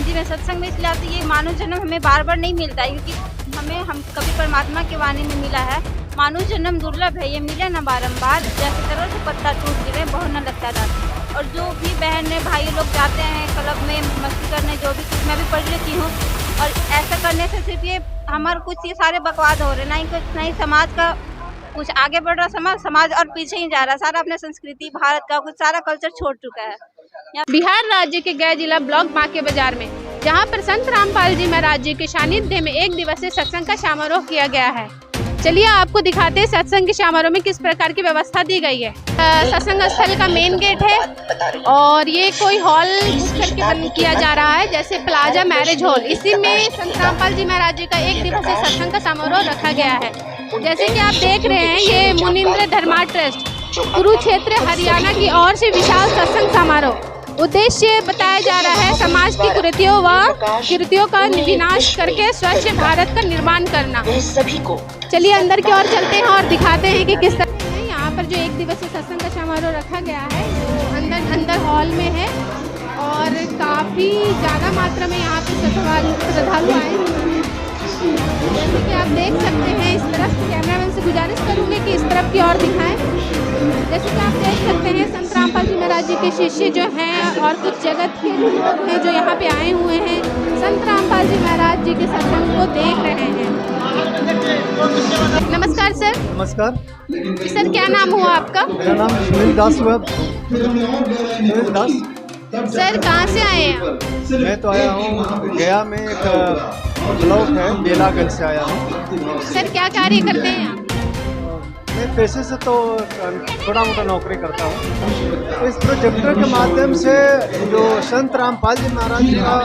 जी मैं सत्संग में इसलिए आती है, ये मानव जन्म हमें बार बार नहीं मिलता है, क्योंकि हम कभी परमात्मा के वाणी में मिला है। मानव जन्म दुर्लभ है, ये मिले न बारंबार, जैसे तरह से पत्ता टूट गिरे बहु न लगता दांत। और जो भी बहन भाई लोग जाते हैं क्लब में मस्ती करने, जो भी कुछ मैं भी पढ़ लेती हूँ, और ऐसा करने से सिर्फ ये हमारे कुछ ये सारे बकवाद हो रहे, ना ही समाज का कुछ आगे बढ़ रहा, समाज और पीछे ही जा रहा, सारा अपने संस्कृति भारत का कुछ सारा कल्चर छोड़ चुका है। बिहार राज्य के गया जिला ब्लॉक बांके बाजार में, जहां पर संत रामपाल जी महाराज जी के सानिध्य में एक दिवसीय सत्संग का समारोह किया गया है। चलिए आपको दिखाते हैं सत्संग के समारोह में किस प्रकार की व्यवस्था दी गई है। सत्संग स्थल का मेन गेट है और ये कोई हॉल बुक करके बंद किया जा रहा है, जैसे प्लाजा मैरिज हॉल। इसी में संत रामपाल जी महाराज जी का एक दिवसीय सत्संग का समारोह रखा गया है। जैसे कि आप देख रहे हैं, ये मुनिंद्र धर्मा ट्रस्ट कुरुक्षेत्र हरियाणा की ओर से विशाल सत्संग समारोह। उद्देश्य बताया जा रहा है समाज की कुरीतियों का विनाश करके स्वच्छ भारत का निर्माण करना। चलिए अंदर की ओर चलते हैं और दिखाते हैं कि किस तरह है। यहाँ पर जो एक दिवसीय सत्संग का समारोह रखा गया है वो अंदर हॉल में है और काफ़ी ज़्यादा मात्रा में यहाँ पे श्रद्धालु आए हैं। जैसे कि आप देख सकते हैं, इस तरफ कैमरामैन से गुजारिश करूँगी कि इस तरफ की ओर दिखाएं। जैसे कि आप देख सकते हैं, संत रामपाल जी महाराज जी के शिष्य जो हैं और कुछ जगत के लोग हैं जो यहाँ पे आए हुए हैं, संत रामपाल जी महाराज जी के सत्संग को देख रहे हैं। नमस्कार सर। नमस्कार सर, क्या नाम हुआ आपका? मेरा नाम सुनील दास हुआ। सुनील दास। सर कहाँ से आए हैं? मैं तो आया हूँ गया में, एक ब्लॉक है बेलागंज से आया हूँ। सर क्या कार्य करते हैं आप? मैं पैसे से तो छोटा मोटा नौकरी करता हूँ। इस प्रोजेक्टर के माध्यम से जो संत रामपाल जी महाराज जी का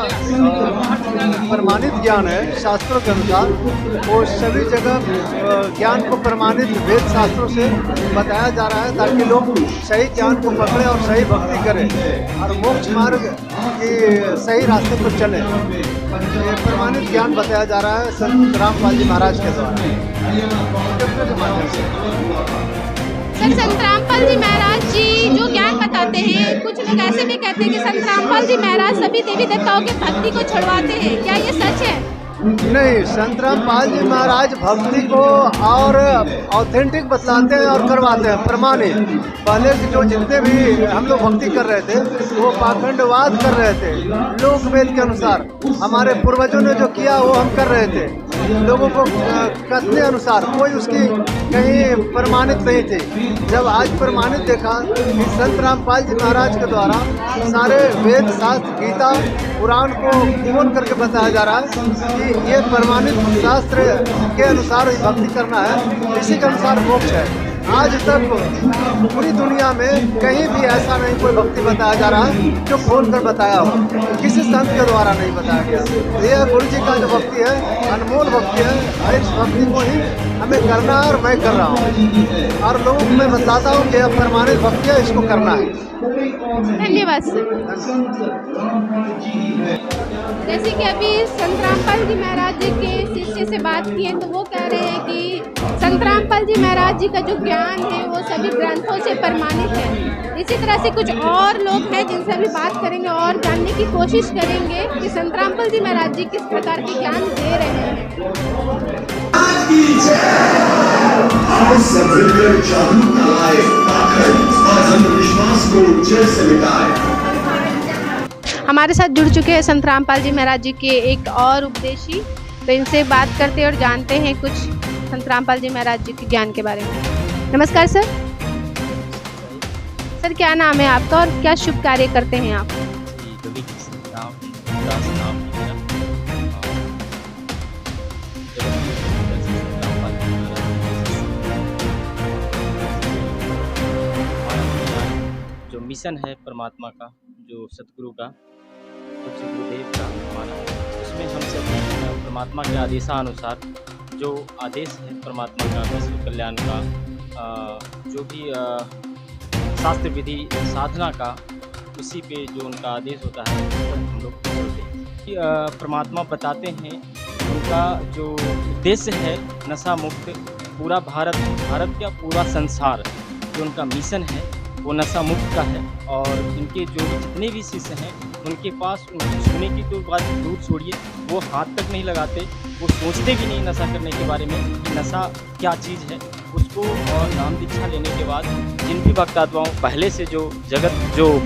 प्रमाणित ज्ञान है शास्त्रों के अनुसार, वो सभी जगह ज्ञान को प्रमाणित वेद शास्त्रों से बताया जा रहा है, ताकि लोग सही ज्ञान को पकड़े और सही भक्ति करें और मोक्ष मार्ग की सही रास्ते पर चले। ये प्रमाणित ज्ञान बताया जा रहा है संत रामपाल जी महाराज के द्वारा के माध्यम से। सर, संत रामपाल जी महाराज जी जो ज्ञान बताते हैं, कुछ लोग ऐसे भी कहते हैं कि संत रामपाल जी महाराज सभी देवी देवताओं के भक्ति को छुड़वाते हैं, क्या ये सच है? नहीं, संत रामपाल जी महाराज भक्ति को और ऑथेंटिक बतलाते हैं और करवाते हैं प्रमाणित। पहले के जो जितने भी हम लोग भक्ति कर रहे थे वो पाखंडवाद कर रहे थे, लोक वेद के अनुसार हमारे पूर्वजों ने जो किया वो हम कर रहे थे, लोगों को कथने अनुसार, कोई उसकी कहीं प्रमाणित नहीं थी। जब आज प्रमाणित देखा कि संत रामपाल जी महाराज के द्वारा सारे वेद शास्त्र गीता पुराण को खोल करके बताया जा रहा है कि ये प्रमाणित शास्त्र के अनुसार ही भक्ति करना है, इसी के अनुसार मोक्ष है। आज तक पूरी दुनिया में कहीं भी ऐसा नहीं कोई भक्ति बताया जा रहा है जो खोल कर बताया हो, किसी संत के द्वारा नहीं बताया गया। ये गुरु जी का जो भक्ति है अनमोल भक्ति है, इस भक्ति को ही हमें करना है और मैं कर रहा हूँ और लोगों को मैं बताता हूँ कि अब प्रमाणित भक्ति है, इसको करना है। धन्यवाद सर। जैसे कि अभी संत रामपाल जी महाराज जी के शिष्य से बात की है, तो वो कह रहे हैं कि संत रामपाल जी महाराज जी का जो ज्ञान है वो सभी ग्रंथों से प्रमाणित है। इसी तरह से कुछ और लोग हैं जिनसे भी बात करेंगे और जानने की कोशिश करेंगे कि संत रामपाल जी महाराज जी किस प्रकार के ज्ञान दे रहे हैं। हमारे साथ जुड़ चुके हैं संत रामपाल जी महाराज जी के एक और उपदेशी, तो इनसे बात करते हैं और जानते हैं कुछ संत रामपाल जी महाराज जी के ज्ञान के बारे में। नमस्कार सर। सर क्या नाम है आपका और क्या शुभ कार्य करते हैं आप? जो मिशन है परमात्मा का, जो सतगुरु का, पूज्य गुरुदेव का हमारा, उसमें हम सब परमात्मा के आदेशानुसार जो आदेश है परमात्मा का विश्व कल्याण का, जो भी शास्त्र विधि साधना का, उसी पे जो उनका आदेश होता है हम लोग बोलते हैं। परमात्मा बताते हैं उनका जो उद्देश्य है नशा मुक्त पूरा भारत का पूरा संसार, जो उनका मिशन है वो नशा मुक्त का है। और इनके जो जितने भी शिष्य हैं उनके पास उनको छूने की तो बात दूर छोड़िए, वो हाथ तक नहीं लगाते, वो सोचते भी नहीं नशा करने के बारे में कि नशा क्या चीज़ है उसको। और नाम दीक्षा लेने के बाद जिन भी भक्तात्माओं पहले से जो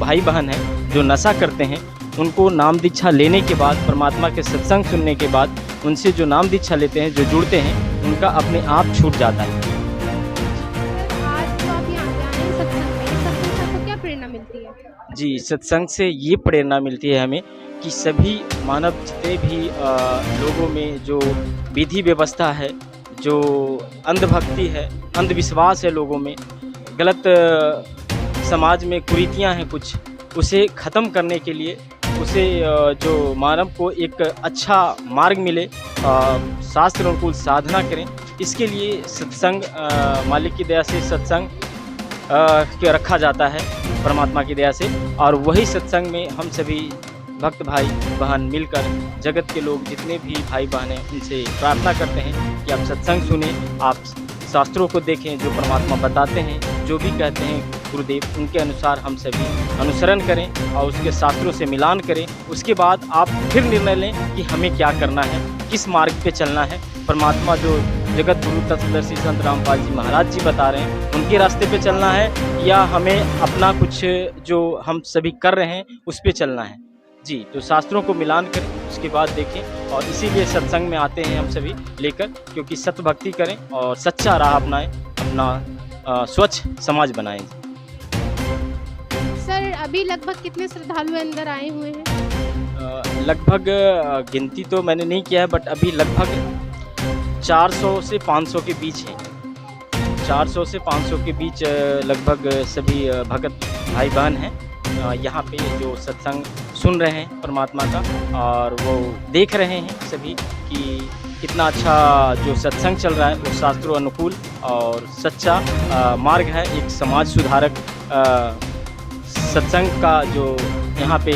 भाई बहन हैं जो नशा करते हैं उनको नाम दीक्षा लेने के बाद, परमात्मा के सत्संग सुनने के बाद उनसे जो नाम दीक्षा लेते हैं, जो जुड़ते हैं, उनका अपने आप छूट जाता है। आज जो आप यहाँ पे आए हैं सत्संग में, सत्संग से आपको क्या प्रेरणा मिलती है? जी, सत्संग से ये प्रेरणा मिलती है हमें कि सभी मानव जितने भी लोगों में जो विधि व्यवस्था है, जो अंधभक्ति है, अंधविश्वास है लोगों में, गलत समाज में कुरीतियाँ हैं कुछ, उसे ख़त्म करने के लिए, उसे जो मानव को एक अच्छा मार्ग मिले, शास्त्र अनुकूल साधना करें, इसके लिए सत्संग मालिक की दया से सत्संग के रखा जाता है परमात्मा की दया से। और वही सत्संग में हम सभी भक्त भाई बहन मिलकर जगत के लोग जितने भी भाई बहन हैं उनसे प्रार्थना करते हैं कि आप सत्संग सुने, आप शास्त्रों को देखें, जो परमात्मा बताते हैं, जो भी कहते हैं गुरुदेव, उनके अनुसार हम सभी अनुसरण करें और उसके शास्त्रों से मिलान करें। उसके बाद आप फिर निर्णय लें कि हमें क्या करना है, किस मार्ग पे चलना है। परमात्मा जो जगत गुरु तत्वदर्शी संत रामपाल जी महाराज जी बता रहे हैं उनके रास्ते पे चलना है, या हमें अपना कुछ जो हम सभी कर रहे हैं उस पे चलना है। जी, तो शास्त्रों को मिलान करें, उसके बाद देखें। और इसीलिए सत्संग में आते हैं हम सभी लेकर, क्योंकि सत्य भक्ति करें और सच्चा राह अपनाएं, अपना स्वच्छ समाज बनाएं। सर, अभी लगभग कितने श्रद्धालु अंदर आए हुए हैं? लगभग गिनती तो मैंने नहीं किया है, बट अभी लगभग 400 से 500 के बीच है। 400 से 500 के बीच लगभग सभी भगत भाई बहन हैं यहाँ पे जो सत्संग सुन रहे हैं परमात्मा का, और वो देख रहे हैं सभी कि कितना अच्छा जो सत्संग चल रहा है वो शास्त्रों अनुकूल और सच्चा मार्ग है, एक समाज सुधारक सत्संग का जो यहाँ पे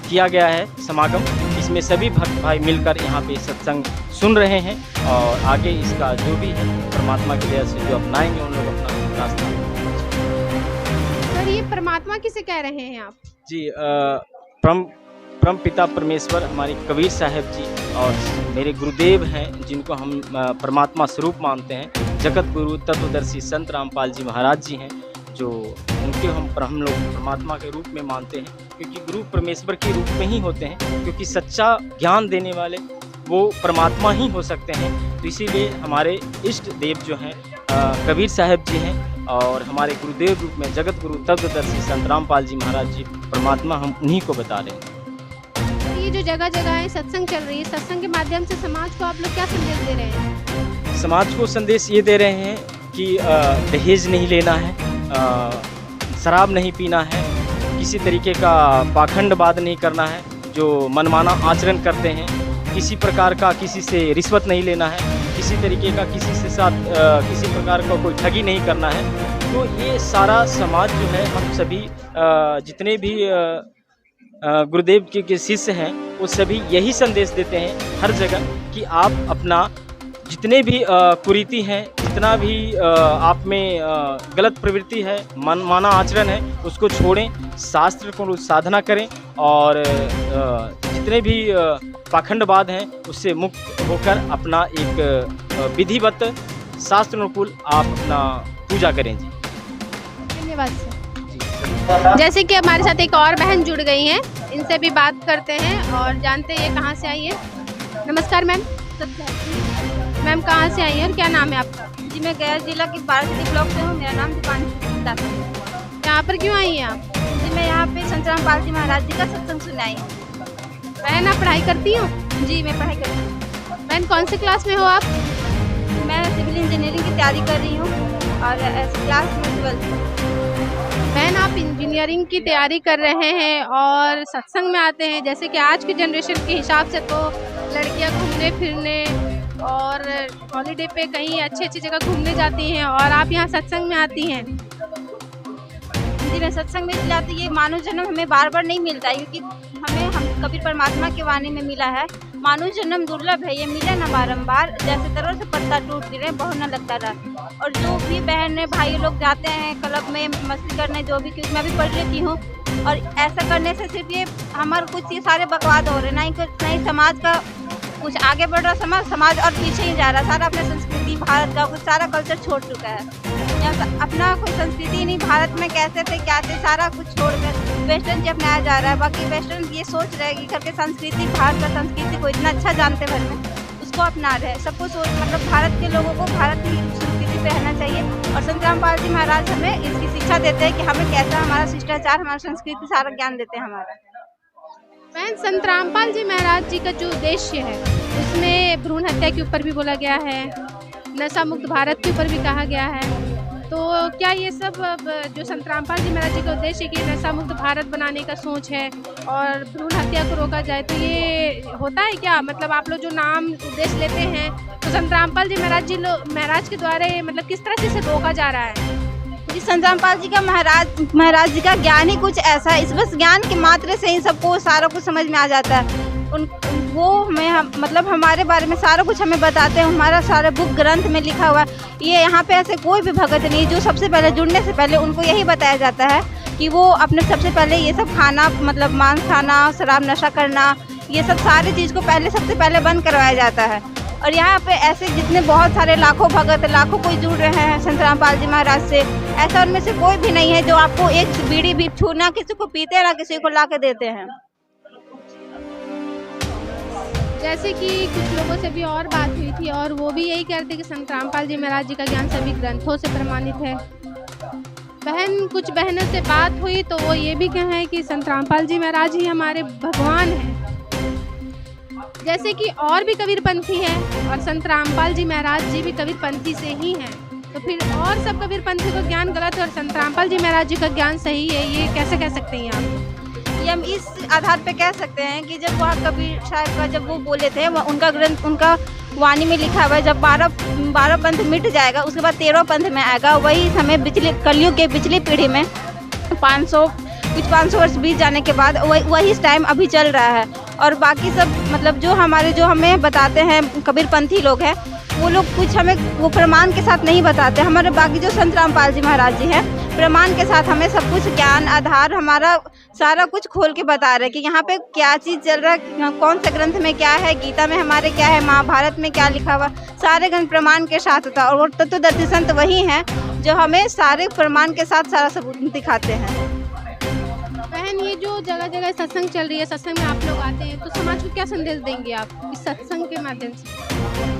किया गया है समागम। इसमें सभी भक्त भाई मिलकर यहाँ पे सत्संग सुन रहे हैं, और आगे इसका जो भी है परमात्मा की दया से जो अपनाएंगे उन लोग अपना रास्ता। सर, ये परमात्मा किसे कह रहे हैं आप? जी, परम पिता परमेश्वर हमारे कबीर साहब जी और मेरे गुरुदेव हैं, जिनको हम परमात्मा स्वरूप मानते हैं। जगत गुरु तत्वदर्शी संत रामपाल जी महाराज जी हैं, जो उनके हम लोग परमात्मा के रूप में मानते हैं, क्योंकि गुरु परमेश्वर के रूप में ही होते हैं, क्योंकि सच्चा ज्ञान देने वाले वो परमात्मा ही हो सकते हैं। तो इसीलिए हमारे इष्ट देव जो हैं कबीर साहब जी हैं, और हमारे गुरुदेव रूप में जगत गुरु तत्वदर्शी संत रामपाल जी महाराज जी परमात्मा हम उन्हीं को बता रहे हैं। ये जो जगह जगह है सत्संग चल रही है, सत्संग के माध्यम से समाज को आप लोग क्या संदेश दे रहे हैं? समाज को संदेश ये दे रहे हैं कि दहेज नहीं लेना है, शराब नहीं पीना है, किसी तरीके का पाखंडवाद नहीं करना है, जो मनमाना आचरण करते हैं, किसी प्रकार का किसी से रिश्वत नहीं लेना है, किसी तरीके का किसी से साथ किसी प्रकार का कोई ठगी नहीं करना है। तो ये सारा समाज जो है, हम सभी जितने भी गुरुदेव के शिष्य हैं वो सभी यही संदेश देते हैं हर जगह कि आप अपना जितने भी कुरीति हैं, जितना भी आप में गलत प्रवृत्ति है, मनमाना आचरण है, उसको छोड़ें, शास्त्र को साधना करें, और जितने भी पाखंडवाद हैं उससे मुक्त होकर अपना एक विधिवत शास्त्र अनुकूल आप अपना पूजा करें। जी, धन्यवाद सर। जैसे कि हमारे साथ एक और बहन जुड़ गई हैं, इनसे भी बात करते हैं और जानते हैं ये कहाँ से आई है। नमस्कार मैम। मैम, कहाँ से आई है और क्या नाम है आपका? जी, मैं गया जिला की बारासिटी ब्लॉक से हूँ। मेरा नाम दीपांशु दास है। यहाँ पर क्यों आई हैं आप? जी, मैं यहाँ पे संत रामपाल जी महाराज जी का सत्संग सुनने आई हूँ। बहन, आप पढ़ाई करती हो? जी, मैं पढ़ाई करती हूँ। बहन, कौन से क्लास में हो आप? मैं सिविल इंजीनियरिंग की तैयारी कर रही हूँ और क्लास में 12th। बहन, आप इंजीनियरिंग की तैयारी कर रहे हैं और सत्संग में आते हैं। जैसे कि आज की जनरेशन के हिसाब से तो लड़कियां घूमने फिरने और हॉलीडे पे कहीं अच्छी अच्छी जगह घूमने जाती हैं, और आप यहाँ सत्संग में आती हैं। हिंदी में सत्संग में मिला, तो ये मानव जन्म हमें बार बार नहीं मिलता है, क्योंकि हम कबीर परमात्मा के वाणी में मिला है। मानव जन्म दुर्लभ है, ये मिले न बारंबार, जैसे तरह से पत्ता टूट गिरे बहु न लगता रात। और जो भी बहन भाई लोग जाते हैं क्लब में मस्ती करने, जो भी, क्योंकि मैं भी पढ़ लेती हूँ, और ऐसा करने से सिर्फ ये हमारे कुछ ये सारे बकवाद हो रहे, ना ही समाज का कुछ आगे बढ़ रहा, समाज और पीछे ही जा रहा। सारा अपने संस्कृति भारत का कुछ सारा कल्चर छोड़ चुका है। यहाँ अपना कोई संस्कृति नहीं, भारत में कैसे थे क्या थे सारा कुछ छोड़कर वेस्टर्न से अपनाया जा रहा है। बाकी वेस्टर्न ये सोच रहे कि करके संस्कृति, भारत का संस्कृति को इतना अच्छा जानते भर में, उसको अपना रहे। सबको सोच मतलब भारत के लोगों को भारत की संस्कृति पहनना चाहिए। और संत रामपाल जी महाराज हमें इसकी शिक्षा देते हैं कि हमें कैसा हमारा शिष्टाचार, हमारा संस्कृति सारा ज्ञान देते हैं हमारा। बहन, संत रामपाल जी महाराज जी का जो उद्देश्य है उसमें भ्रूण हत्या के ऊपर भी बोला गया है, नशा मुक्त भारत के ऊपर भी कहा गया है। तो क्या ये सब जो संत रामपाल जी महाराज जी का उद्देश्य है कि नशा मुक्त भारत बनाने का सोच है और भ्रूण हत्या को रोका जाए, तो ये होता है क्या? मतलब आप लोग जो नाम उद्देश्य लेते हैं तो संत रामपाल जी महाराज के द्वारा मतलब किस तरह से इसे रोका जा रहा है? जी, संत रामपाल जी का महाराज जी का ज्ञान ही कुछ ऐसा है, इस बस ज्ञान के मात्रे से ही सबको सारा कुछ समझ में आ जाता है। वो हमें मतलब हमारे बारे में सारा कुछ हमें बताते हैं, हमारा सारा बुक ग्रंथ में लिखा हुआ है। ये यहाँ पे ऐसे कोई भी भगत नहीं, जो सबसे पहले जुड़ने से पहले उनको यही बताया जाता है कि वो अपने सबसे पहले ये सब खाना, मतलब मांस खाना, शराब नशा करना, ये सब सारी चीज़ को पहले सबसे पहले बंद करवाया जाता है। और यहाँ पे ऐसे जितने बहुत सारे लाखों भगत, लाखों कोई जुड़ रहे हैं संत रामपाल जी महाराज से, ऐसा उनमें से कोई भी नहीं है जो आपको एक बीड़ी भी छूना, किसी को पीते हैं ना किसी को ला के देते हैं। जैसे कि कुछ लोगों से भी और बात हुई थी और वो भी यही कहते कि संत रामपाल जी महाराज जी का ज्ञान सभी ग्रंथों से प्रमाणित है। बहन, कुछ बहनों से बात हुई तो वो ये भी कहें कि संत रामपाल जी महाराज ही हमारे भगवान हैं। जैसे कि और भी कबीरपंथी हैं और संत रामपाल जी महाराज जी भी कबीरपंथी से ही हैं, तो फिर और सब कबीरपंथी का ज्ञान गलत है और संत रामपाल जी महाराज जी का ज्ञान सही है, ये कैसे कह सकते हैं आप? ये हम इस आधार पे कह सकते हैं कि जब वह कबीर साहब का जब वो बोले थे, उनका ग्रंथ, उनका वाणी में लिखा हुआ है, जब 12 पंथ मिट जाएगा उसके बाद 13 पंथ में आएगा। वही समय कलयुग के पिछली पीढ़ी में 500 वर्ष बीत जाने के बाद वही टाइम अभी चल रहा है। और बाकी सब मतलब जो हमें बताते हैं कबीरपंथी लोग हैं, वो लोग कुछ हमें वो प्रमाण के साथ नहीं बताते। हमारे बाकी जो संत रामपाल जी महाराज जी हैं प्रमाण के साथ हमें सब कुछ ज्ञान आधार हमारा सारा कुछ खोल के बता रहे हैं कि यहाँ पे क्या चीज़ चल रहा है, कौन से ग्रंथ में क्या है, गीता में हमारे क्या है, महाभारत में क्या लिखा हुआ, सारे ग्रंथ प्रमाण के साथ होता है। और वो तत्वदर्शी संत वही हैं जो हमें सारे प्रमाण के साथ सारा सबूत दिखाते हैं। बहन, ये जो जगह जगह सत्संग चल रही है, सत्संग में आप लोग आते हैं, तो समाज को क्या संदेश देंगे आप इस सत्संग के माध्यम से?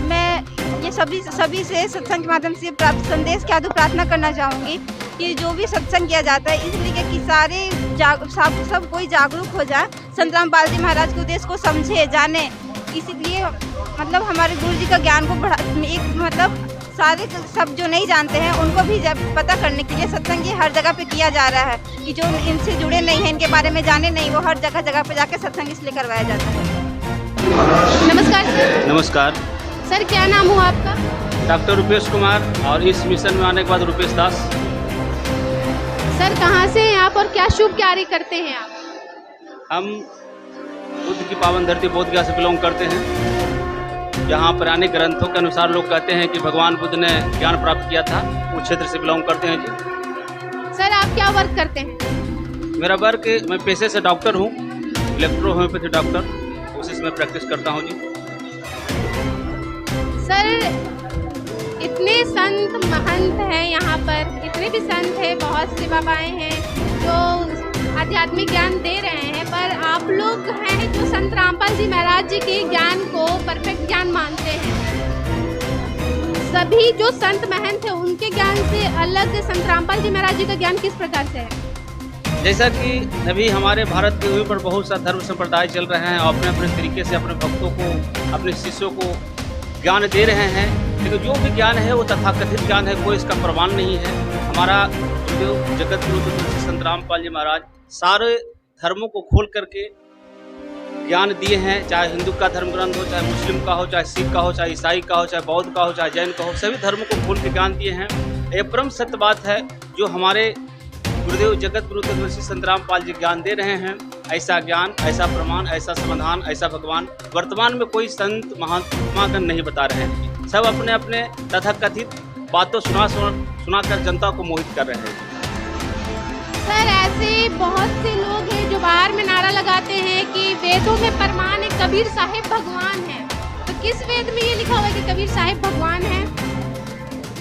मैं ये सभी से सत्संग के माध्यम से संदेश क्या तो प्रार्थना करना चाहूँगी कि जो भी सत्संग किया जाता है इसलिए कि सारे सब कोई जागरूक हो जाए, संत रामपाल जी महाराज के उद्देश्य को समझे जाने। इसीलिए मतलब हमारे गुरु जी का ज्ञान को मतलब सारे सब जो नहीं जानते हैं उनको भी पता करने के लिए सत्संग ये हर जगह पे किया जा रहा है कि जो इनसे जुड़े नहीं हैं, इनके बारे में जाने नहीं, वो हर जगह पे जाके सत्संग इसलिए करवाया जाता है। नमस्कार सर। नमस्कार सर, क्या नाम हुआ आपका? डॉक्टर रुपेश कुमार, और इस मिशन में आने के बाद रुपेश दास। सर, कहाँ से हैं आप और क्या शुभ कार्य करते हैं आप? हम बुद्ध की पावन धरती बोध गया से बिलोंग करते हैं। यहाँ पुराने ग्रंथों के अनुसार लोग कहते हैं कि भगवान बुद्ध ने ज्ञान प्राप्त किया था, उस क्षेत्र से बिलोंग करते हैं जी। सर, आप क्या वर्क करते हैं? मेरा वर्क, मैं पेशे से डॉक्टर हूँ, इलेक्ट्रो होम्योपैथी डॉक्टर, कोशिश में प्रैक्टिस करता हूँ जी। सर, इतने संत महंत हैं यहाँ पर, इतने भी संत हैं, बहुत से बाबाएं हैं जो आध्यात्मिक ज्ञान दे रहे हैं, पर आप लोग हैं जो संत रामपाल जी महाराज जी के ज्ञान को परफेक्ट ज्ञान मानते हैं। सभी जो संत महंत हैं उनके ज्ञान से अलग संत रामपाल जी महाराज जी का ज्ञान किस प्रकार से है? जैसा कि अभी हमारे भारत के ऊपर बहुत सा धर्म संप्रदाय चल रहे हैं और अपने अपने तरीके से अपने भक्तों को, अपने शिष्यों को ज्ञान दे रहे हैं, लेकिन जो भी ज्ञान है वो तथाकथित ज्ञान है, कोई इसका प्रमाण नहीं है। हमारा जो जगत गुरु संत रामपाल जी महाराज सारे धर्मों को खोल करके ज्ञान दिए हैं, चाहे हिंदू का धर्म ग्रंथ हो, चाहे मुस्लिम का हो, चाहे सिख का हो, चाहे ईसाई का हो, चाहे बौद्ध का हो, चाहे जैन का हो, सभी धर्मों को खोल के ज्ञान दिए हैं। ये परम सत्य बात है जो हमारे गुरुदेव जगत गुरु तत्वश्री संत रामपाल जी ज्ञान दे रहे हैं। ऐसा ज्ञान, ऐसा प्रमाण, ऐसा समाधान, ऐसा भगवान वर्तमान में कोई संत महात्मा का नहीं बता रहे हैं। सब अपने अपने तथाकथित बातों सुनाकर जनता को मोहित कर रहे हैं। सर, ऐसे बहुत से लोग हैं जो बाहर में नारा लगाते हैं कि वेदों में प्रमाण है कबीर साहिब भगवान है। तो किस वेद में ये लिखा हुआ है कि कबीर साहिब भगवान है?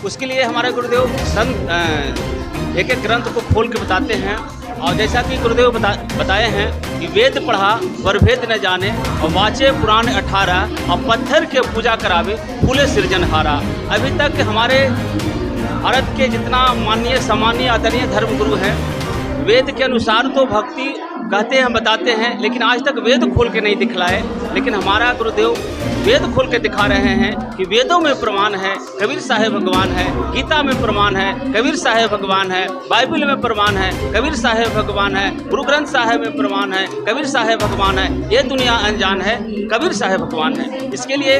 उसके लिए हमारे गुरुदेव संत एक एक ग्रंथ को खोल के बताते हैं। और जैसा कि गुरुदेव बताए हैं कि वेद पढ़ा वर भेद न जाने और वाचे पुराण 18 और पत्थर के पूजा करावे फूले सृजनहारा। अभी तक हमारे भारत के जितना माननीय सम्मानीय आदरणीय धर्मगुरु हैं, वेद के अनुसार तो भक्ति कहते हैं, बताते हैं, लेकिन आज तक वेद खोल के नहीं दिखलाए। लेकिन हमारा गुरुदेव वेद खोल के दिखा रहे हैं कि वेदों में प्रमाण है कबीर साहिब भगवान है, गीता में प्रमाण है कबीर साहिब भगवान है, बाइबल में प्रमाण है कबीर साहिब भगवान है, गुरु ग्रंथ साहिब में प्रमाण है कबीर साहिब भगवान है। ये दुनिया अनजान है कबीर साहिब भगवान है। इसके लिए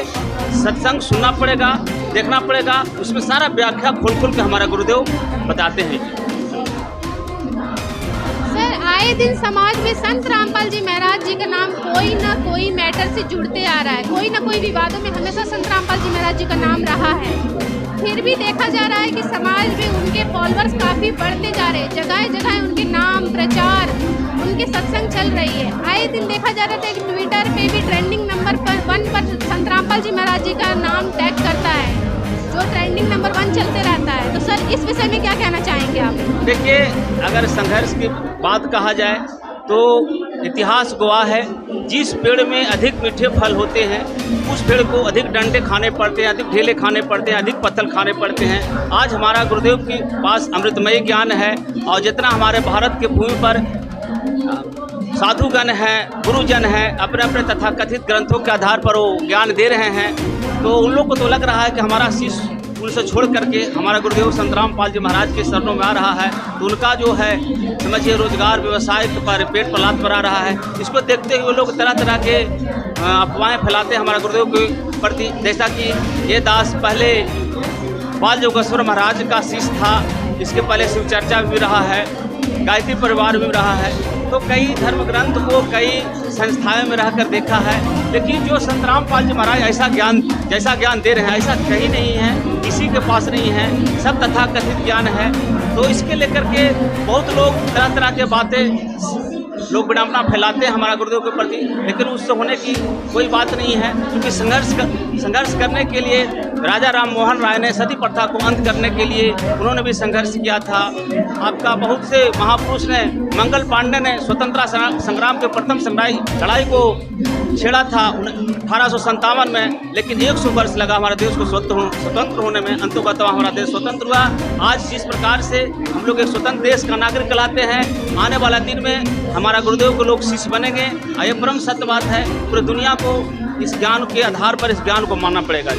सत्संग सुनना पड़ेगा, देखना पड़ेगा, उसमें सारा व्याख्या खोल के हमारा गुरुदेव बताते हैं। आए दिन समाज में संत रामपाल जी महाराज जी का नाम कोई ना कोई मैटर से जुड़ते आ रहा है। कोई ना कोई विवादों में हमेशा संत रामपाल जी महाराज जी का नाम रहा है। फिर भी देखा जा रहा है कि समाज में उनके फॉलोअर्स काफ़ी बढ़ते जा रहे हैं। जगह जगह उनके नाम प्रचार, उनके सत्संग चल रही है। आए दिन देखा जा रहा था कि ट्विटर पे भी ट्रेंडिंग नंबर 1 पर संत रामपाल जी महाराज जी का नाम टैग करता है, जो ट्रेंडिंग नंबर 1 चलते रहता है। तो सर, इस विषय में क्या कहना चाहेंगे आप? देखिए, अगर संघर्ष की बात कहा जाए तो इतिहास गवाह है, जिस पेड़ में अधिक मीठे फल होते हैं उस पेड़ को अधिक डंडे खाने पड़ते हैं, अधिक ढेले खाने पड़ते हैं, अधिक पत्थर खाने पड़ते हैं। आज हमारा गुरुदेव के पास अमृतमय ज्ञान है और जितना हमारे भारत के भूमि पर साधुगण हैं, गुरुजन हैं, अपने अपने तथाकथित ग्रंथों के आधार पर वो ज्ञान दे रहे हैं, तो उन लोग को तो लग रहा है कि हमारा शिष्य उनसे छोड़ करके हमारा गुरुदेव संत रामपाल जी महाराज के शरणों में आ रहा है, तो उनका जो है समझिए रोजगार व्यवसाय पर पेट पर लात पड़ा रहा है। इसको देखते हुए लोग तरह तरह के अफवाहें फैलाते हैं हमारे गुरुदेव के प्रति। जैसा कि ये दास पहले बाल योगेश्वर महाराज का शिष्य था, इसके पहले शिव चर्चा भी रहा है, गायत्री परिवार भी रहा है, तो कई धर्म ग्रंथ को कई संस्थाओं में रहकर देखा है। लेकिन जो संत रामपाल जी महाराज जैसा ज्ञान दे रहे हैं ऐसा कहीं नहीं है, किसी के पास नहीं है, सब तथाकथित ज्ञान है। तो इसके लेकर के बहुत लोग तरह तरह के बातें लोग विडंबना फैलाते हैं हमारा गुरुदेव के प्रति, लेकिन उससे होने की कोई बात नहीं है, क्योंकि संघर्ष करने के लिए राजा राम मोहन राय ने सती प्रथा को अंत करने के लिए उन्होंने भी संघर्ष किया था। आपका बहुत से महापुरुष ने, मंगल पांडे ने स्वतंत्रता संग्राम के प्रथम लड़ाई को छेड़ा था 1857 में, लेकिन 100 वर्ष लगा हमारे देश को स्वतंत्र होने में। अंततः हमारा देश स्वतंत्र हुआ। आज जिस प्रकार से हम लोग एक स्वतंत्र देश का नागरिक कहलाते हैं, आने वाला दिन में हमारा गुरुदेव को लोग शिष्य बनेंगे। ये परम सत्य बात है। पूरी दुनिया को इस ज्ञान के आधार पर इस ज्ञान को मानना पड़ेगा।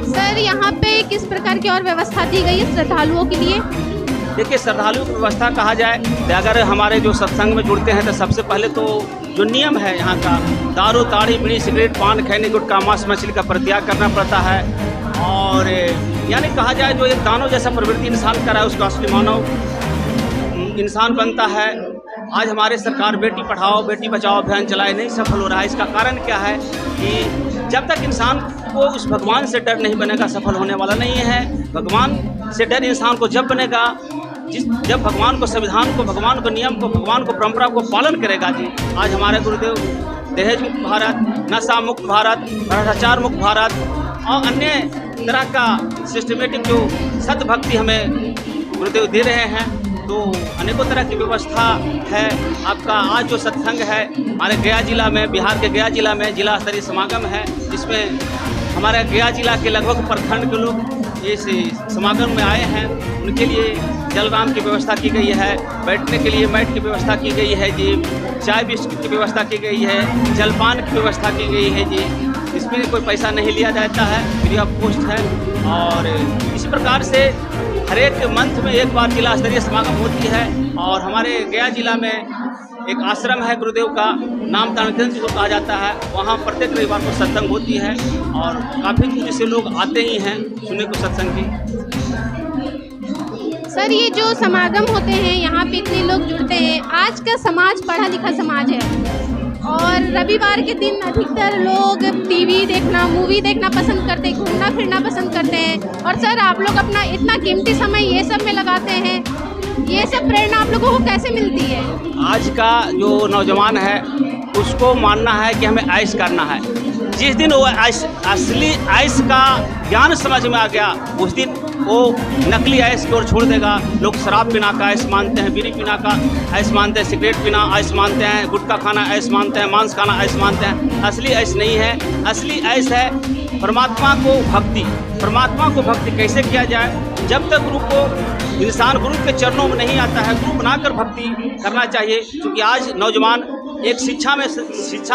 सर, यहाँ पे किस प्रकार की और व्यवस्था दी गई है श्रद्धालुओं के लिए? देखिए, श्रद्धालुओं की व्यवस्था कहा जाए तो अगर हमारे जो सत्संग में जुड़ते हैं तो सबसे पहले तो जो नियम है यहाँ का, दारू ताड़ी बीड़ी सिगरेट पान खैनी गुटखा मांस मछली का परित्याग करना पड़ता है। और यानी कहा जाए जो एक दानव जैसा प्रवृत्ति इंसान कर रहा है उसका असली मानव इंसान बनता है। आज हमारे सरकार बेटी पढ़ाओ बेटी बचाओ अभियान चलाए, नहीं सफल हो रहा है। इसका कारण क्या है कि जब तक इंसान को उस भगवान से डर नहीं बनेगा, सफल होने वाला नहीं है। भगवान से डर इंसान को जब बनेगा जब भगवान को, संविधान को, भगवान को, नियम को, भगवान को, परंपरा को पालन करेगा जी। आज हमारे गुरुदेव दहेज मुक्त भारत, नशा मुक्त भारत, भ्रष्टाचार मुक्त भारत और अन्य तरह का सिस्टमेटिक जो सत्य भक्ति हमें गुरुदेव दे रहे हैं, तो अनेकों तरह की व्यवस्था है। आपका आज जो सत्संग है हमारे गया जिला में, बिहार के गया जिला में जिला स्तरीय समागम है, जिसमें हमारे गया जिला के लगभग प्रखंड के लोग इस समागम में आए हैं। उनके लिए जलराम की व्यवस्था की गई है, बैठने के लिए मैट की व्यवस्था की गई है जी, चाय बिस्किट की व्यवस्था की गई है, जलपान की व्यवस्था की गई है जी। इसमें कोई पैसा नहीं लिया जाता है, फ्री ऑफ कॉस्ट है। और इसी प्रकार से हर एक मंथ में एक बार जिला स्तरीय समागम होती है। और हमारे गया जिला में एक आश्रम है गुरुदेव का, नाम तानकेंद्र जिसको कहा जाता है, वहाँ प्रत्येक रविवार को सत्संग होती है और काफ़ी दूर से लोग आते ही हैं सुनने को सत्संग की। सर, ये जो समागम होते हैं यहाँ पे इतने लोग जुड़ते हैं, आज का समाज पढ़ा लिखा समाज है और रविवार के दिन अधिकतर लोग टीवी देखना, मूवी देखना पसंद करते हैं, घूमना फिरना पसंद करते हैं। और सर, आप लोग अपना इतना कीमती समय ये सब में लगाते हैं, ये सब प्रेरणा आप लोगों को कैसे मिलती है? आज का जो नौजवान है उसको मानना है कि हमें ऐश करना है। जिस दिन वो असली ऐश का ज्ञान समझ में आ गया, उस दिन वो नकली ऐश की ओर छोड़ देगा। लोग शराब पीना का ऐश मानते हैं, बीड़ी पीना का ऐश मानते हैं, सिगरेट पीना ऐश मानते हैं, गुटखा खाना ऐश मानते हैं, मांस खाना ऐश मानते हैं। असली ऐश नहीं है। असली ऐश है परमात्मा को भक्ति। परमात्मा को भक्ति कैसे किया जाए? जब तक गुरु को इंसान गुरु के चरणों में नहीं आता है, गुरु बनाकर भक्ति करना चाहिए। क्योंकि आज नौजवान एक शिक्षा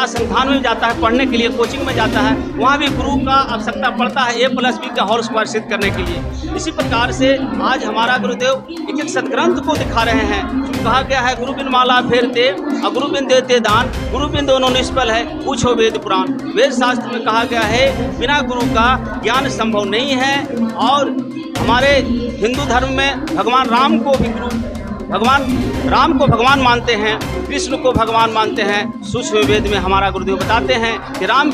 संस्थान में जाता है, पढ़ने के लिए कोचिंग में जाता है, वहाँ भी गुरु का आवश्यकता पड़ता है A+B का होल स्क्वायर सिद्ध करने के लिए। इसी प्रकार से आज हमारा गुरुदेव एक एक सदग्रंथ को दिखा रहे हैं। कहा गया है, गुरु बिन माला फेरते और गुरु बिन देते दान, गुरु बिन दोनों निष्फल है, पूछो वेद पुराण। वेद शास्त्र में कहा गया है बिना गुरु का ज्ञान संभव नहीं है। और हमारे हिंदू धर्म में भगवान राम को भी भगवान राम को भगवान मानते हैं, कृष्ण को भगवान मानते हैं। सूक्ष्म वेद में हमारा गुरुदेव बताते हैं कि राम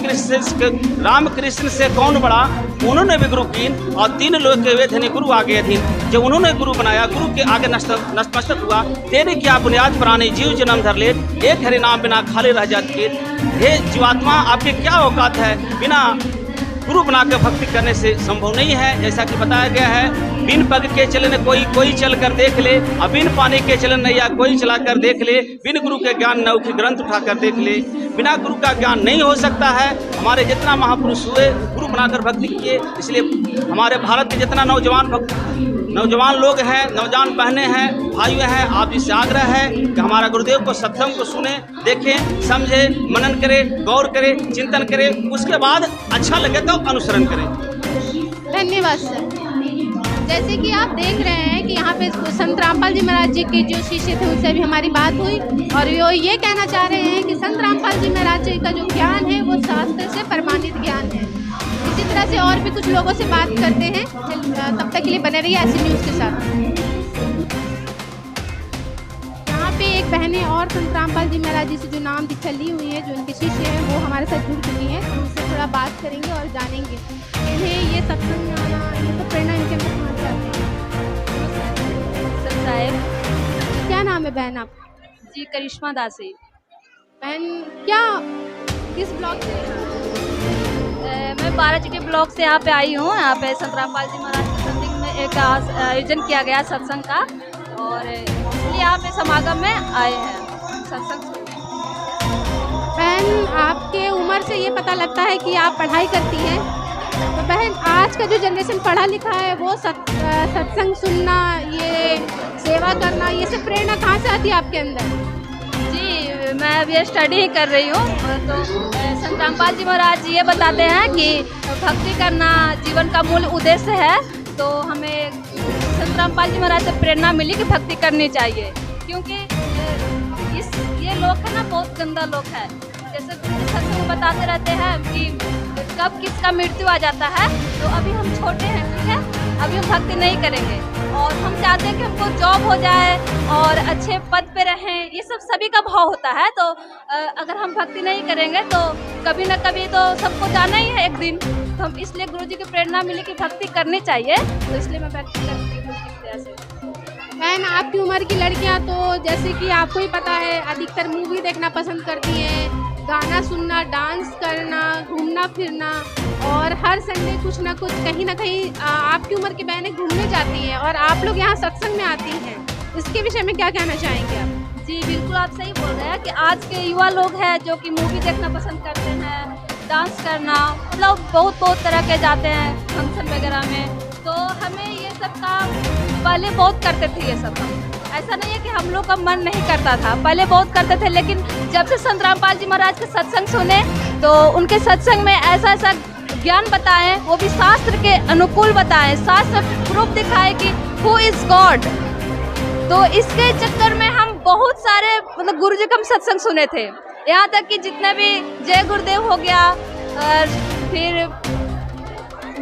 कृष्ण से कौन बड़ा, उन्होंने भी गुरु कीन और 3 लोग के वे धनी गुरु आगे अधीन। जब उन्होंने गुरु बनाया, गुरु के आगे नतमस्तक हुआ। तेरे क्या बुनियाद पुराने जीव जन्म धर ले, एक हरि नाम बिना खाली रह जात के। हे जीवात्मा, आपके क्या औकात है? बिना गुरु बनाकर भक्ति करने से संभव नहीं है। जैसा कि बताया गया है, बिन पग के चलन कोई चल कर देख ले, और बिन पानी के चलन नैया कोई चला कर देख ले, बिन गुरु के ज्ञान नौ की ग्रंथ उठा कर देख ले। बिना गुरु का ज्ञान नहीं हो सकता है। हमारे जितना महापुरुष हुए गुरु बनाकर भक्ति किए, इसलिए हमारे भारत के जितना नौजवान लोग हैं, नौजवान बहनें हैं, भाइयों हैं, आप जिससे आग्रह है कि हमारा गुरुदेव को सत्संग को सुने, देखें, समझें, मनन करें, गौर करें, चिंतन करें, उसके बाद अच्छा लगे तो अनुसरण करें। धन्यवाद सर। जैसे कि आप देख रहे हैं कि यहाँ पे संत रामपाल जी महाराज जी के जो शिष्य थे उनसे भी हमारी बात हुई और वो ये कहना चाह रहे हैं कि संत रामपाल जी महाराज जी का जो ज्ञान है वो शास्त्र से प्रमाणित ज्ञान है। इसी तरह से और भी कुछ लोगों से बात करते हैं। तब तक के लिए बने रहिए ऐसी न्यूज़ के साथ। यहाँ पे एक बहनें और संत रामपाल जी महाराज जी से जो नाम ली हुई है, जो इनके शिष्य हैं, वो हमारे साथ जुड़ चुकी हैं। तो उनसे थोड़ा बात करेंगे और जानेंगे इन्हें ये सत्संग में आना, ये तो प्रेरणा इनके अंदर कहाँ से आती है? क्या नाम है बहन आप? जी, करिश्मा दासी। बहन, क्या किस ब्लॉक से? मैं 12 के ब्लॉक से यहाँ पे आई हूँ। यहाँ पे संत रामपाल जी महाराज के सत्संग में एक आयोजन किया गया सत्संग का, और इसलिए यहाँ पे समागम में आए हैं सत्संग। बहन, आपके उम्र से ये पता लगता है कि आप पढ़ाई करती हैं। तो बहन, आज का जो जनरेशन पढ़ा लिखा है वो सत्संग सुनना, ये सेवा करना, ये सब प्रेरणा कहाँ से आती है आपके अंदर? जी, मैं अभी स्टडी ही कर रही हूँ। तो संत रामपाल जी महाराज जी ये बताते हैं कि भक्ति करना जीवन का मूल उद्देश्य है। तो हमें संत रामपाल जी महाराज से प्रेरणा मिली कि भक्ति करनी चाहिए, क्योंकि ये लोग है ना, बहुत गंदा लोग है। जैसे सत्संग बताते रहते हैं कि कब किसका मृत्यु आ जाता है। तो अभी हम छोटे हैं, ठीक है, अभी हम भक्ति नहीं करेंगे और हम चाहते हैं कि हमको जॉब हो जाए और अच्छे पद पे रहें, ये सब सभी का भाव होता है। तो अगर हम भक्ति नहीं करेंगे तो कभी ना कभी तो सबको जाना ही है एक दिन। तो हम इसलिए गुरुजी की प्रेरणा मिली कि भक्ति करनी चाहिए, तो इसलिए मैं भक्ति करती हूँ इस तरह से। बहन, आपकी उम्र की लड़कियाँ तो जैसे कि आपको ही पता है अधिकतर मूवी देखना पसंद करती हैं, गाना सुनना, डांस करना, घूमना फिरना, और हर संडे कुछ ना कुछ कहीं ना कहीं आपकी उम्र की बहनें घूमने जाती हैं और आप लोग यहाँ सत्संग में आती हैं। इसके विषय में क्या कहना चाहेंगे आप? जी बिल्कुल, आप सही बोल रहे हैं कि आज के युवा लोग हैं जो कि मूवी देखना पसंद करते हैं, डांस करना, मतलब बहुत तरह के जाते हैं फंक्शन वगैरह में। तो हमें ये सब काम पहले बहुत करते थे। ये सब ऐसा नहीं है कि हम लोग का मन नहीं करता था, पहले बहुत करते थे, लेकिन जब से संत रामपाल जी महाराज के सत्संग सुने तो उनके सत्संग में ऐसा ऐसा ज्ञान बताएं, वो भी शास्त्र के अनुकूल बताएं, शास्त्र प्रूफ दिखाए कि हु इज गॉड। तो इसके चक्कर में हम बहुत सारे मतलब गुरु जी का हम सत्संग सुने थे, यहाँ तक कि जितने भी जय गुरुदेव हो गया, और फिर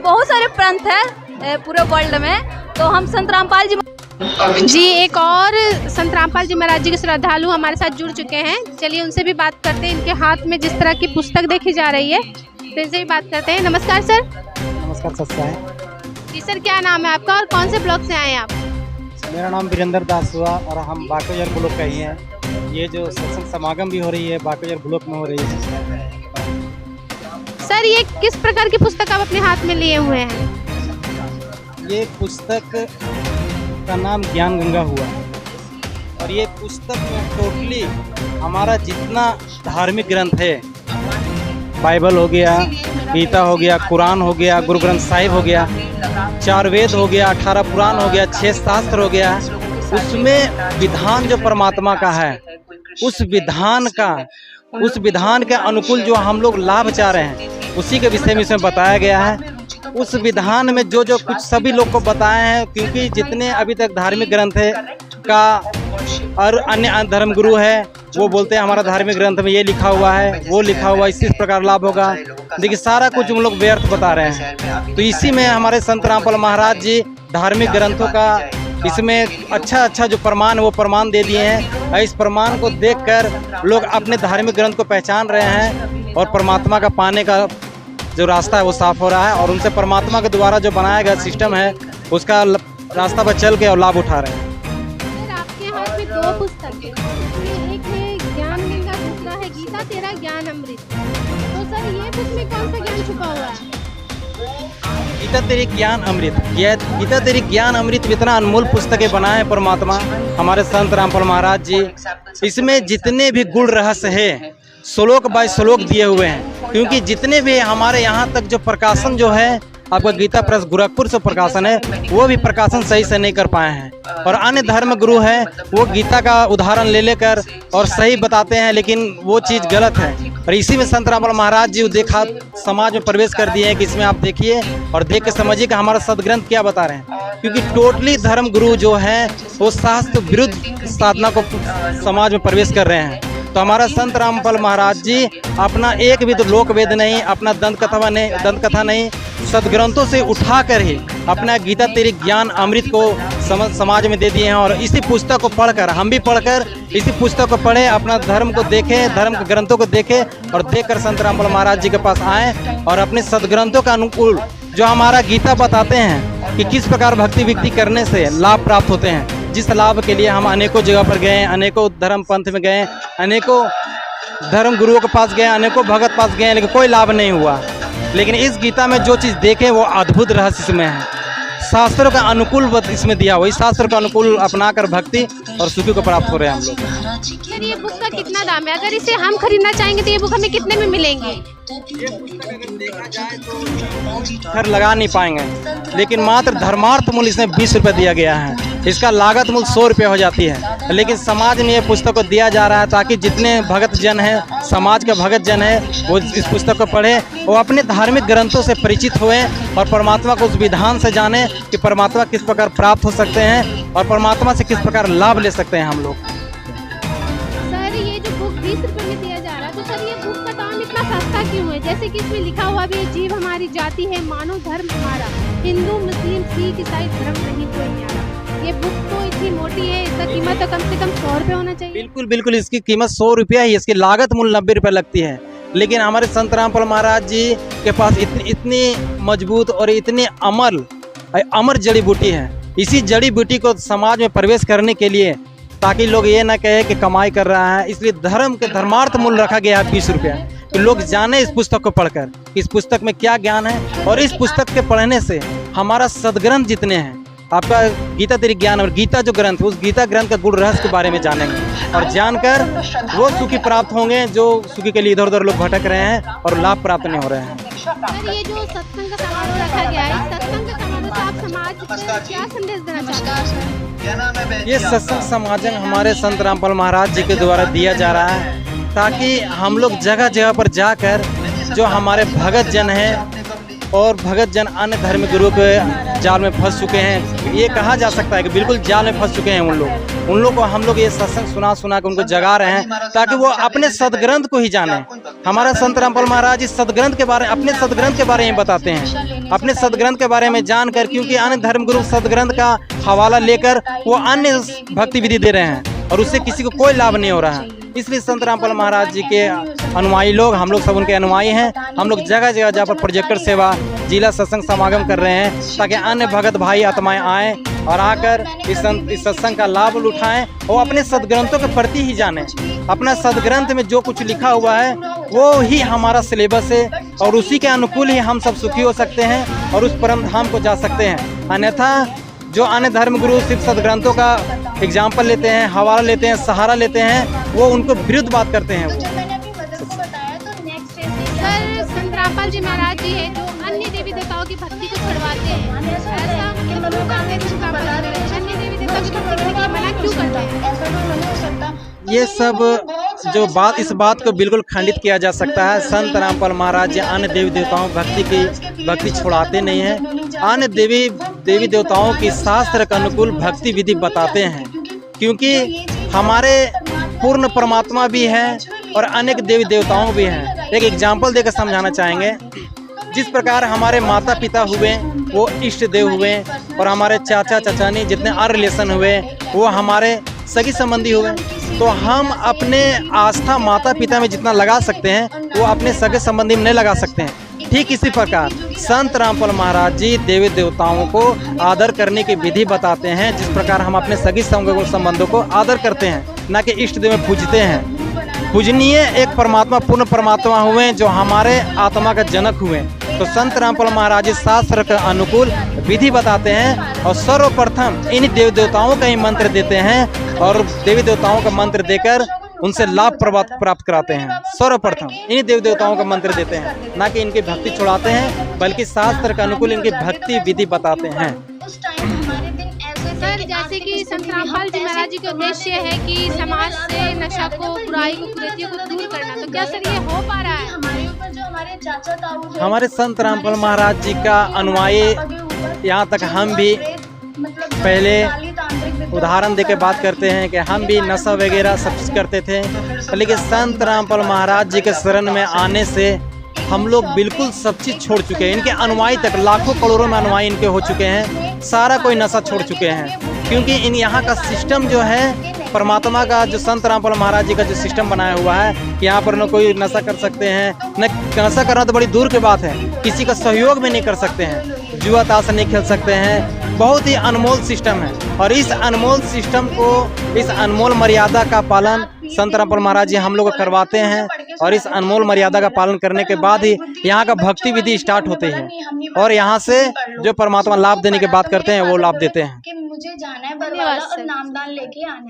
बहुत सारे पंथ है पूरे वर्ल्ड में। तो हम संत रामपाल जी जी, एक और संत रामपाल जी महाराज जी के श्रद्धालु हमारे साथ जुड़ चुके हैं। चलिए उनसे भी बात करते हैं। इनके हाथ में जिस तरह की पुस्तक देखी जा रही है तो इनसे भी बात करते हैं। नमस्कार सर। नमस्कार सत्सा है। जी सर, क्या नाम है आपका और कौन से ब्लॉक से आए हैं आप? मेरा नाम वीरेंद्र दास हुआ और हम बाकोजर ब्लॉक का ही हैं। ये जो सत्संग समागम भी हो रही है बाकोजर ब्लॉक में हो रही है। सर, ये किस प्रकार की पुस्तक आप अपने हाथ में लिए हुए हैं? ये पुस्तक का नाम ज्ञान गंगा हुआ और ये पुस्तक में टोटली हमारा जितना धार्मिक ग्रंथ है, बाइबल हो गया, गीता हो गया, कुरान हो गया, गुरु ग्रंथ साहिब हो गया, 4 वेद हो गया, 18 पुराण हो गया, 6 शास्त्र हो गया, उसमें विधान जो परमात्मा का है उस विधान के अनुकूल जो हम लोग लाभ चाह रहे हैं उसी के विषय में इसमें बताया गया है। उस विधान में जो कुछ सभी लोग को बताए हैं, क्योंकि जितने अभी तक धार्मिक ग्रंथ है का और अन्य धर्मगुरु है वो बोलते हैं हमारा धार्मिक ग्रंथ में ये लिखा हुआ है, वो लिखा हुआ, इसी प्रकार लाभ होगा। देखिए सारा कुछ हम लोग व्यर्थ बता रहे हैं। तो इसी में हमारे संत रामपाल महाराज जी धार्मिक ग्रंथों का इसमें अच्छा जो प्रमाण वो प्रमाण दे दिए हैं। इस प्रमाण को देखकर लोग अपने धार्मिक ग्रंथ को पहचान रहे हैं और परमात्मा का पाने का जो रास्ता है वो साफ हो रहा है और उनसे परमात्मा के द्वारा जो बनाया गया सिस्टम है उसका रास्ता पर चल के और लाभ उठा रहे हैं। सर, आपके हाथ में 2 पुस्तक है, एक है ज्ञान गंगा, दूसरा है गीता तेरा ज्ञान अमृत। तो सर, ये बुक में कौन सा ज्ञान छुपा हुआ है? गीता तेरी ज्ञान अमृत, गीता तेरी ज्ञान अमृत इतना अनमोल पुस्तकें बनाए हैं परमात्मा हमारे संत रामपाल महाराज जी। इसमें जितने भी गुण रहस्य है श्लोक बाय श्लोक दिए हुए हैं, क्योंकि जितने भी हमारे यहाँ तक जो प्रकाशन जो है आपका गीता प्रेस गोरखपुर से प्रकाशन है वो भी प्रकाशन सही से नहीं कर पाए हैं और अन्य धर्म गुरु हैं वो गीता का उदाहरण ले लेकर और सही बताते हैं, लेकिन वो चीज़ गलत है। और इसी में संत रामपाल महाराज जी देखा समाज में प्रवेश कर दिए हैं कि इसमें आप देखिए और देख के समझिए कि हमारा सदग्रंथ क्या बता रहे हैं, क्योंकि टोटली धर्म गुरु जो हैं वो शास्त्र विरुद्ध साधना को समाज में प्रवेश कर रहे हैं। तो हमारा संत रामपाल महाराज जी अपना एक भी तो लोक वेद नहीं, अपना दंत कथा नहीं, सदग्रंथों से उठाकर ही अपना गीता तेरी ज्ञान अमृत को समाज में दे दिए हैं। और इसी पुस्तक को पढ़कर हम भी पढ़कर इसी पुस्तक को पढ़ें, अपना धर्म को देखें, धर्म के ग्रंथों को देखें और देखकर संत रामपाल महाराज जी के पास आएँ और अपने सदग्रंथों के अनुकूल जो हमारा गीता बताते हैं कि किस प्रकार भक्ति विक्ति करने से लाभ प्राप्त होते हैं, जिस लाभ के लिए हम अनेकों जगह पर गए, अनेकों धर्म पंथ में गए, अनेकों धर्म गुरुओं के पास गए, अनेकों भगत पास गए, लेकिन कोई लाभ नहीं हुआ। लेकिन इस गीता में जो चीज़ देखे वो अद्भुत रहस्य इसमें है, शास्त्रों का अनुकूल इसमें दिया हुआ। इस शास्त्र का अनुकूल अपनाकर भक्ति और सुखी को प्राप्त हो रहे हैं हम लोग। सर, ये बुक का कितना दाम है? अगर इसे हम खरीदना चाहेंगे तो ये बुक हमें कितने में मिलेंगी? ये पुस्तक अगर देखा जाए तो घर लगा नहीं पाएंगे, लेकिन मात्र धर्मार्थ मूल्य इसमें 20 रुपये दिया गया है। इसका लागत मूल्य 100 रुपये हो जाती है, लेकिन समाज में ये पुस्तक को दिया जा रहा है ताकि जितने भगत जन हैं, समाज के भगत जन हैं, वो इस पुस्तक को पढ़े, वो अपने धार्मिक ग्रंथों से परिचित हुए और परमात्मा को उस विधान से जाने कि परमात्मा किस प्रकार प्राप्त हो सकते हैं और परमात्मा से किस प्रकार लाभ ले सकते हैं हम लोग। सर, ये जो बुक 20 रुपये में दिया जा रहा है, तो सर ये बुक का दाम इतना सस्ता क्यों है? जैसे कि इसमें लिखा हुआ भी है, जीव हमारी जाति है, मानव धर्म हमारा, हिंदू मुस्लिम सिख ईसाई धर्म नहीं कोई न्यारा। ये बुक तो इतनी मोटी है, इसका कीमत तो कम से कम 100 रुपये होना चाहिए। बिल्कुल इसकी कीमत 100 रुपया ही, इसकी लागत मूल्य 90 रुपये लगती है। लेकिन हमारे संत रामपाल महाराज जी के पास इतनी मजबूत और इतनी अमर जड़ी बूटी है। इसी जड़ी बूटी को समाज में प्रवेश करने के लिए ताकि लोग ये ना कहे कि कमाई कर रहा है, इसलिए धर्म के धर्मार्थ मूल्य रखा गया है 20 रुपया, कि लोग जाने इस पुस्तक को पढ़कर इस पुस्तक में क्या ज्ञान है। और इस पुस्तक के पढ़ने से हमारा सदग्रंथ जितने हैं, आपका गीता तेरी ज्ञान और गीता जो ग्रंथ उस गीता ग्रंथ का गुण रहस्य के बारे में जानेंगे और जानकर वो सुखी प्राप्त होंगे जो सुखी के लिए इधर उधर लोग भटक रहे हैं और लाभ प्राप्त नहीं हो रहे हैं। सर, ये जो सत्संग का समारोह रखा गया है, इस सत्संग का समारोह से आप समाज को क्या संदेश देना चाहते हैं? ये सत्संग समाजन हमारे संत रामपाल महाराज जी के द्वारा दिया जा रहा है ताकि हम लोग जगह जगह पर जाकर जो हमारे भगत जन हैं और भगत जन अन्य धर्म गुरुओं के जाल में फंस चुके हैं, ये कहा जा सकता है कि बिल्कुल जाल में फंस चुके हैं उन लोग को हम लोग ये सत्संग सुना के उनको जगा रहे हैं ताकि वो अपने सदग्रंथ को ही जाने हमारा संत रामपाल महाराज इस सदग्रंथ के बारे अपने सदग्रंथ के बारे में बताते हैं, अपने सदग्रंथ के बारे में जानकर, क्योंकि अन्य धर्मगुरु सदग्रंथ का हवाला लेकर वो अन्य भक्ति विधि दे रहे हैं और उससे किसी को कोई लाभ नहीं हो रहा है। इसलिए संत रामपाल महाराज जी के अनुयायी लोग, हम लोग सब उनके अनुयायी हैं। हम लोग जगह जगह जहाँ पर प्रोजेक्टर सेवा, जिला सत्संग समागम कर रहे हैं ताकि अन्य भगत भाई आत्माएं आएँ और आकर इस सत्संग का लाभ उठाएं और अपने सदग्रंथों के प्रति ही जानें। अपना सदग्रंथ में जो कुछ लिखा हुआ है वो ही हमारा सिलेबस है और उसी के अनुकूल ही हम सब सुखी हो सकते हैं और उस परम धाम को जा सकते हैं। अन्यथा जो अन्य धर्मगुरु सिर्फ सदग्रंथों का एग्जाम्पल लेते हैं, हवाला लेते हैं, सहारा लेते हैं, वो उनको विरुद्ध बात करते हैं। सर, संत रामपाल जी महाराज जी है जो अन्य देवी देवताओं की भक्ति को छुड़वाते हैं, ऐसा क्यों करते हैं? अन्य देवी देवताओं की भक्ति करने के लिए मना क्यों करते हैं? ये सब जो बात, इस बात को बिल्कुल खंडित किया जा सकता है। संत रामपाल महाराज जी अन्य देवी देवताओं भक्ति छुड़ाते नहीं हैं। अन्य देवी देवताओं की शास्त्र के अनुकूल भक्ति विधि बताते हैं, क्योंकि हमारे पूर्ण परमात्मा भी हैं और अनेक देवी देवताओं भी हैं। एक एग्जाम्पल देकर समझाना चाहेंगे। जिस प्रकार हमारे माता पिता हुए वो इष्ट देव हुए और हमारे चाचा चाचानी जितने और रिलेशन हुए वो हमारे सगी संबंधी हुए, तो हम अपने आस्था माता पिता में जितना लगा सकते हैं वो अपने सगे संबंधी में नहीं लगा सकते हैं। ठीक इसी प्रकार संत रामपाल महाराज जी देवी देवताओं को आदर करने की विधि बताते हैं, जिस प्रकार हम अपने सगी संबंधों को आदर करते हैं, न कि इष्ट देव में पूजते हैं। पूजनीय एक परमात्मा, पूर्ण परमात्मा हुए जो हमारे आत्मा का जनक हुए। तो संत रामपाल महाराज शास्त्र के अनुकूल विधि बताते हैं और सर्वप्रथम इन देवी देवताओं का ही मंत्र देते हैं और देवी देवताओं का मंत्र देकर उनसे लाभ प्राप्त कराते हैं। सर्वप्रथम इन देवी देवताओं का मंत्र देते हैं, ना कि इनकी भक्ति छुड़ाते हैं, बल्कि शास्त्र के अनुकूल इनकी भक्ति विधि बताते हैं। सर, जैसे कि संत रामपाल जी महाराज जी का उद्देश्य है कि समाज से नशा को, बुराई को, कुरीतियों को दूर करना, तो क्या सर ये हो पा रहा है? हमारे संत रामपाल महाराज जी का अनुयायी, यहाँ तक हम भी पहले उदाहरण देके बात करते हैं कि हम भी नशा वगैरह सब चीज़ करते थे, लेकिन संत रामपाल महाराज जी के शरण में आने से हम लोग बिल्कुल सब चीज़ छोड़ चुके हैं। इनके अनुयायी तक लाखों करोड़ों में अनुयायी इनके हो चुके हैं, सारा कोई नशा छोड़ चुके हैं, क्योंकि इन यहाँ का सिस्टम जो है परमात्मा का, जो संत रामपाल महाराज जी का जो सिस्टम बनाया हुआ है कि यहाँ पर न कोई नशा कर सकते हैं, न नशा करना तो बड़ी दूर की बात है, किसी का सहयोग भी नहीं कर सकते हैं, जुआ ताश नहीं खेल सकते हैं। बहुत ही अनमोल सिस्टम है और इस अनमोल सिस्टम को, इस अनमोल मर्यादा का पालन संत रामपाल महाराज जी हम लोग को करवाते हैं और इस अनमोल मर्यादा का पालन करने के बाद ही यहाँ का भक्ति विधि स्टार्ट होते हैं और यहाँ से जो परमात्मा लाभ देने की बात करते हैं वो लाभ देते हैं। कि मुझे जाना है बरवाला और नामदान लेके आना है।